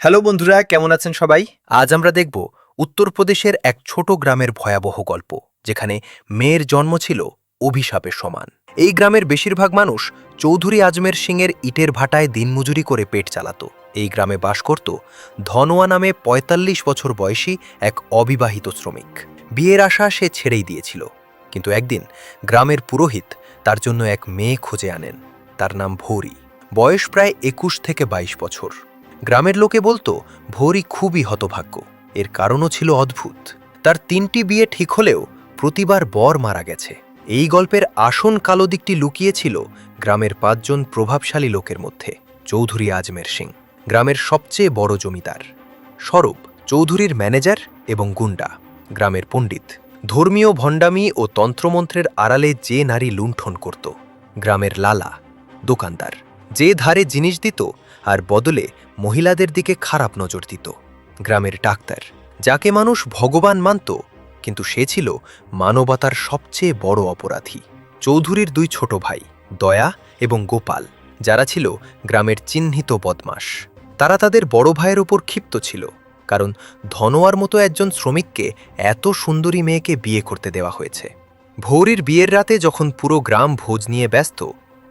Hello বন্ধুরা, কেমন আছেন সবাই? আজ আমরা দেখব উত্তরপ্রদেশের এক ছোট গ্রামের ভয়াবহ গল্প, যেখানে মেয়ের জন্ম ছিল অভিশাপের সমান। এই গ্রামের বেশিরভাগ মানুষ চৌধুরী আজমের সিংয়ের ইটের ভাটায় দিনমজুরি করে পেট চালাত। এই গ্রামে বাস করত ধনোয়া নামে ৪৫ বছর বয়সী এক অবিবাহিত শ্রমিক। বিয়ের আশা সে ছেড়েই দিয়েছিল, কিন্তু একদিন গ্রামের পুরোহিত তার জন্য এক মেয়ে খুঁজে আনেন। তার নাম ভৌরি, বয়স প্রায় ২১ থেকে ২২ বছর। গ্রামের লোকে বলতো ভৌরি খুবই হতভাগ্য। এর কারণও ছিল অদ্ভুত। তার ৩টি বিয়ে ঠিক হলেও প্রতিবার বর মারা গেছে। এই গল্পের আসন কালো দিকটি লুকিয়েছিল গ্রামের ৫ জন প্রভাবশালী লোকের মধ্যে। চৌধুরী আজমের সিং, গ্রামের সবচেয়ে বড় জমিদার; স্বরূপ, চৌধুরীর ম্যানেজার এবং গুন্ডা; গ্রামের পণ্ডিত, ধর্মীয় ভণ্ডামি ও তন্ত্রমন্ত্রের আড়ালে যে নারী লুণ্ঠন করত; গ্রামের লালা, দোকানদার, যে ধারে জিনিস দিত আর বদলে মহিলাদের দিকে খারাপ নজর দিত; গ্রামের ডাক্তার, যাকে মানুষ ভগবান মানত, কিন্তু সে ছিল মানবতার সবচেয়ে বড় অপরাধী; চৌধুরীর ২ ছোট ভাই, দয়া এবং গোপাল, যারা ছিল গ্রামের চিহ্নিত বদমাশ। তারা তাদের বড় ভাইয়ের ওপর ক্ষিপ্ত ছিল, কারণ ধনোয়ার মতো একজন শ্রমিককে এত সুন্দরী মেয়েকে বিয়ে করতে দেওয়া হয়েছে। ভৌরির বিয়ের রাতে যখন পুরো গ্রাম ভোজ নিয়ে ব্যস্ত,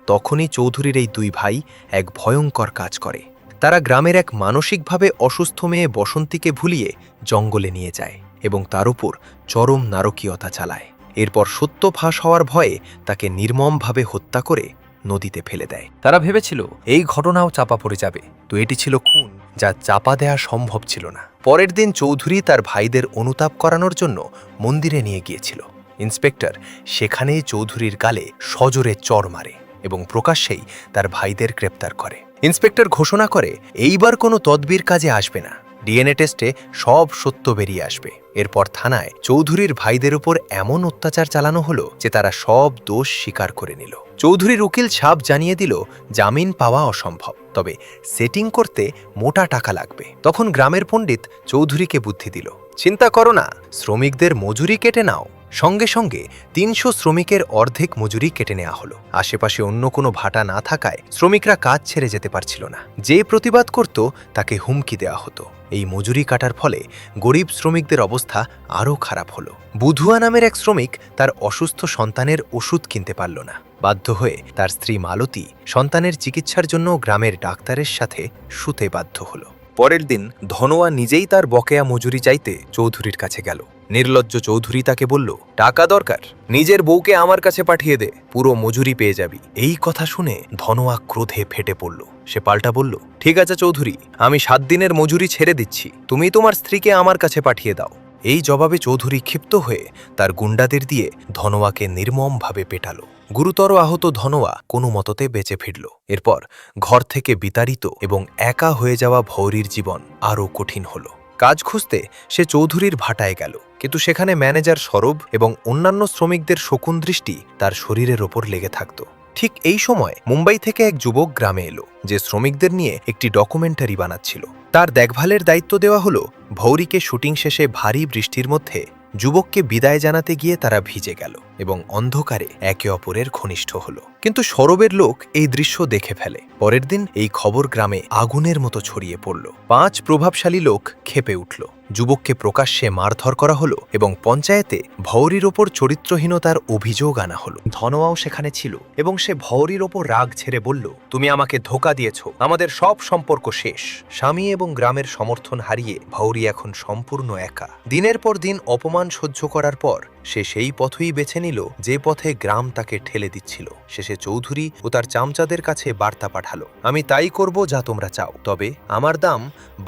তখনই চৌধুরীর এই ২ ভাই এক ভয়ঙ্কর কাজ করে। তারা গ্রামের এক মানসিকভাবে অসুস্থ মেয়ে বসন্তীকে ভুলিয়ে জঙ্গলে নিয়ে যায় এবং তার উপর চরম নারকীয়তা চালায়। এরপর সত্য ফাঁস হওয়ার ভয়ে তাকে নির্মমভাবে হত্যা করে নদীতে ফেলে দেয়। তারা ভেবেছিল এই ঘটনাও চাপা পড়ে যাবে, তো এটি ছিল খুন যা চাপা দেয়া সম্ভব ছিল না। পরের দিন চৌধুরী তার ভাইদের অনুতাপ করানোর জন্য মন্দিরে নিয়ে গিয়েছিল। ইন্সপেক্টর সেখানেই চৌধুরীর গালে সজোরে চড় মারে এবং প্রকাশ্যেই তার ভাইদের গ্রেপ্তার করে। ইন্সপেক্টর ঘোষণা করে এইবার কোনো তদবির কাজে আসবে না, ডিএনএ টেস্টে সব সত্য বেরিয়ে আসবে। এরপর থানায় চৌধুরীর ভাইদের উপর এমন অত্যাচার চালানো হলো যে তারা সব দোষ স্বীকার করে নিল। চৌধুরীর উকিল সাপ জানিয়ে দিল জামিন পাওয়া অসম্ভব, তবে সেটিং করতে মোটা টাকা লাগবে। তখন গ্রামের পণ্ডিত চৌধুরীকে বুদ্ধি দিল, চিন্তা করো না, শ্রমিকদের মজুরি কেটে নাও। সঙ্গে সঙ্গে ৩০০ শ্রমিকের অর্ধেক মজুরি কেটে নেওয়া হলো। আশেপাশে অন্য কোনো ভাটা না থাকায় শ্রমিকরা কাজ ছেড়ে যেতে পারছিল না। যে প্রতিবাদ করত তাকে হুমকি দেওয়া হতো। এই মজুরি কাটার ফলে গরিব শ্রমিকদের অবস্থা আরও খারাপ হলো। বুধুয়া নামের এক শ্রমিক তার অসুস্থ সন্তানের ওষুধ কিনতে পারল না। বাধ্য হয়ে তার স্ত্রী মালতী সন্তানের চিকিৎসার জন্য গ্রামের ডাক্তারের সাথে শুতে বাধ্য হলো। পরের দিন ধনোয়া নিজেই তার বকেয়া মজুরি চাইতে চৌধুরীর কাছে গেল। নির্লজ্জ চৌধুরী তাকে বলল, টাকা দরকার, নিজের বউকে আমার কাছে পাঠিয়ে দে, পুরো মজুরি পেয়ে যাবি। এই কথা শুনে ধনোয়া ক্রোধে ফেটে পড়ল। সে পাল্টা বলল, ঠিক আছে চৌধুরী, আমি ৭ দিনের মজুরি ছেড়ে দিচ্ছি, তুমি তোমার স্ত্রীকে আমার কাছে পাঠিয়ে দাও। এই জবাবে চৌধুরী ক্ষিপ্ত হয়ে তার গুন্ডাদের দিয়ে ধনোয়াকে নির্মমভাবে পেটালো। গুরুতর আহত ধনোয়া কোনো মততে বেঁচে ফিরল। এরপর ঘর থেকে বিতাড়িত এবং একা হয়ে যাওয়া ভৌরির জীবন আরও কঠিন হল। কাজ খুঁজতে সে চৌধুরীর ভাটায় গেল, কিন্তু সেখানে ম্যানেজার সরব এবং অন্যান্য শ্রমিকদের শকুন দৃষ্টি তার শরীরের ওপর লেগে থাকত। ঠিক এই সময় মুম্বাই থেকে এক যুবক গ্রামে এলো, যে শ্রমিকদের নিয়ে একটি ডকুমেন্টারি বানাচ্ছিল। তার দেখভালের দায়িত্ব দেওয়া হলো। ভৌরিকে শুটিং শেষে ভারী বৃষ্টির মধ্যে যুবককে বিদায় জানাতে গিয়ে তারা ভিজে গেল এবং অন্ধকারে একে অপরের ঘনিষ্ঠ হলো। কিন্তু সরবের লোক এই দৃশ্য দেখে ফেলে। পরের দিন এই খবর গ্রামে আগুনের মতো ছড়িয়ে পড়ল। ৫ প্রভাবশালী লোক ক্ষেপে উঠল। যুবককে প্রকাশ্যে মারধর করা হলো এবং পঞ্চায়েতে ভৌরির ওপর চরিত্রহীনতার অভিযোগ আনা হলো। ধনোয়াও সেখানে ছিল এবং সে ভৌরির ওপর রাগ ছেড়ে বলল, তুমি আমাকে ধোঁকা দিয়েছ, আমাদের সব সম্পর্ক শেষ। স্বামী এবং গ্রামের সমর্থন হারিয়ে ভৌরি এখন সম্পূর্ণ একা। দিনের পর দিন অপমান সহ্য করার পর সে সেই পথই বেছে নিল যে পথে গ্রাম তাকে ঠেলে দিচ্ছিল। শেষে চৌধুরী ও তার চামচাদের কাছে বার্তা পাঠালো, আমি তাই করব যা তোমরা চাও, তবে আমার দাম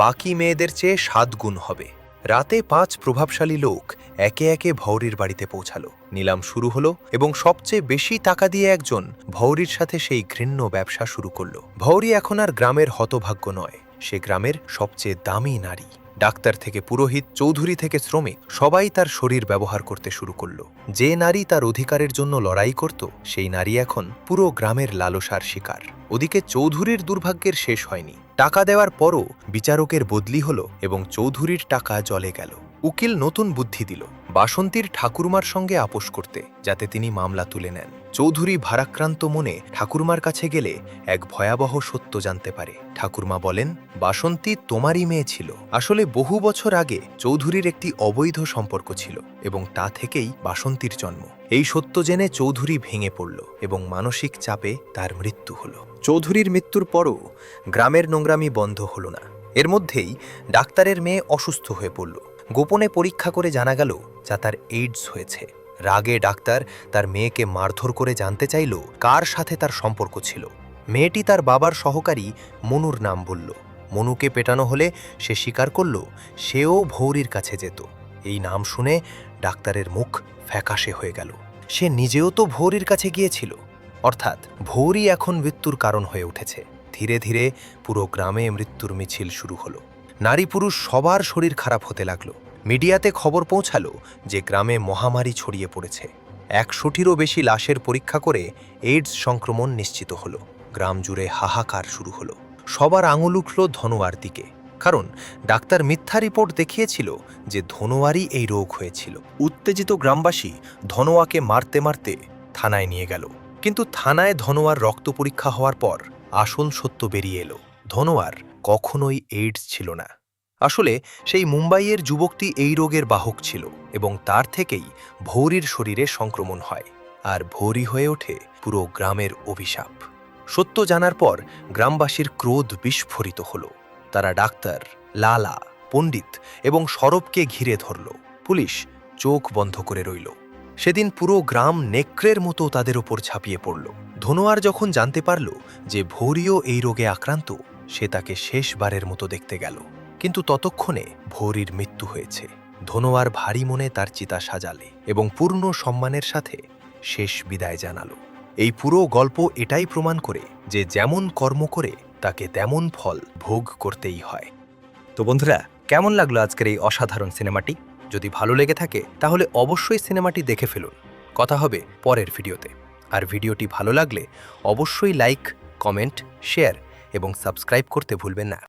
বাকি মেয়েদের চেয়ে ৭ গুণ হবে। রাতে ৫ প্রভাবশালী লোক একে একে ভৌরির বাড়িতে পৌঁছালো। নিলাম শুরু হলো এবং সবচেয়ে বেশি টাকা দিয়ে একজন ভৌরির সাথে সেই ঘৃণ্য ব্যবসা শুরু করলো। ভৌরি এখন আর গ্রামের হতভাগ্য নয়, সে গ্রামের সবচেয়ে দামি নারী। ডাক্তার থেকে পুরোহিত, চৌধুরী থেকে শ্রমিক, সবাই তার শরীর ব্যবহার করতে শুরু করলো। যে নারী তার অধিকারের জন্য লড়াই করত, সেই নারী এখন পুরো গ্রামের লালসার শিকার। ওদিকে চৌধুরীর দুর্ভাগ্যের শেষ হয়নি। টাকা দেওয়ার পরও বিচারকের বদলি হলো এবং চৌধুরীর টাকা জলে গেল। উকিল নতুন বুদ্ধি দিল, বাসন্তীর ঠাকুরমার সঙ্গে আপোষ করতে, যাতে তিনি মামলা তুলে নেন। চৌধুরী ভারাক্রান্ত মনে ঠাকুরমার কাছে গেলে এক ভয়াবহ সত্য জানতে পারে। ঠাকুরমা বলেন, বাসন্তী তোমারই মেয়ে ছিল। আসলে বহু বছর আগে চৌধুরীর একটি অবৈধ সম্পর্ক ছিল এবং তা থেকেই বাসন্তীর জন্ম। এই সত্য জেনে চৌধুরী ভেঙে পড়ল এবং মানসিক চাপে তার মৃত্যু হল। চৌধুরীর মৃত্যুর পরও গ্রামের নোংরামি বন্ধ হল না। এর মধ্যেই ডাক্তারের মেয়ে অসুস্থ হয়ে পড়ল। গোপনে পরীক্ষা করে জানা গেল যা তার এইডস হয়েছে। রাগে ডাক্তার তার মেয়েকে মারধর করে জানতে চাইল কার সাথে তার সম্পর্ক ছিল। মেয়েটি তার বাবার সহকারী মনুর নাম বলল। মনুকে পেটানো হলে সে স্বীকার করল সেও ভৌরীর কাছে যেত। এই নাম শুনে ডাক্তারের মুখ ফ্যাকাশে হয়ে গেল। সে নিজেও তো ভৌরীর কাছে গিয়েছিল। অর্থাৎ ভৌরী এখন মৃত্যুর কারণ হয়ে উঠেছে। ধীরে ধীরে পুরো গ্রামে মৃত্যুর মিছিল শুরু হলো। নারী পুরুষ সবার শরীর খারাপ হতে লাগলো। মিডিয়াতে খবর পৌঁছালো যে গ্রামে মহামারী ছড়িয়ে পড়েছে। 100টিরও বেশি লাশের পরীক্ষা করে এইডস সংক্রমণ নিশ্চিত হলো। গ্রাম জুড়ে হাহাকার শুরু হলো। সবার আঙুল উঠল ধনোয়ার দিকে, কারণ ডাক্তার মিথ্যা রিপোর্ট দেখিয়েছিল যে ধনোয়ারই এই রোগ হয়েছিল। উত্তেজিত গ্রামবাসী ধনোয়াকে মারতে মারতে থানায় নিয়ে গেল। কিন্তু থানায় ধনোয়ার রক্ত পরীক্ষা হওয়ার পর আসল সত্য বেরিয়ে এলো। ধনোয়ার কখনোই এইডস ছিল না। আসলে সেই মুম্বাইয়ের যুবকটি এই রোগের বাহক ছিল এবং তার থেকেই ভৌরীর শরীরে সংক্রমণ হয়, আর ভৌরী হয়ে ওঠে পুরো গ্রামের অভিশাপ। সত্য জানার পর গ্রামবাসীর ক্রোধ বিস্ফোরিত হল। তারা ডাক্তার, লালা, পণ্ডিত এবং সরবকে ঘিরে ধরল। পুলিশ চোখ বন্ধ করে রইল। সেদিন পুরো গ্রাম নেকড়ের মতো তাদের ওপর ঝাঁপিয়ে পড়ল। ধনোয়ার যখন জানতে পারল যে ভৌরীও এই রোগে আক্রান্ত, সে তাকে শেষবারের মতো দেখতে গেল। কিন্তু ততক্ষণে ভৌরীর মৃত্যু হয়েছে। ধনোয়ার ভারী মনে তার চিতা সাজালে এবং পূর্ণ সম্মানের সাথে শেষ বিদায় জানালো। এই পুরো গল্প এটাই প্রমাণ করে যে যেমন কর্ম করে তাকে তেমন ফল ভোগ করতেই হয়। তো বন্ধুরা, কেমন লাগলো আজকের এই অসাধারণ সিনেমাটি? যদি ভালো লেগে থাকে তাহলে অবশ্যই সিনেমাটি দেখে ফেলুন। কথা হবে পরের ভিডিওতে। আর ভিডিওটি ভালো লাগলে অবশ্যই লাইক, কমেন্ট, শেয়ার এবং সাবস্ক্রাইব করতে ভুলবেন না।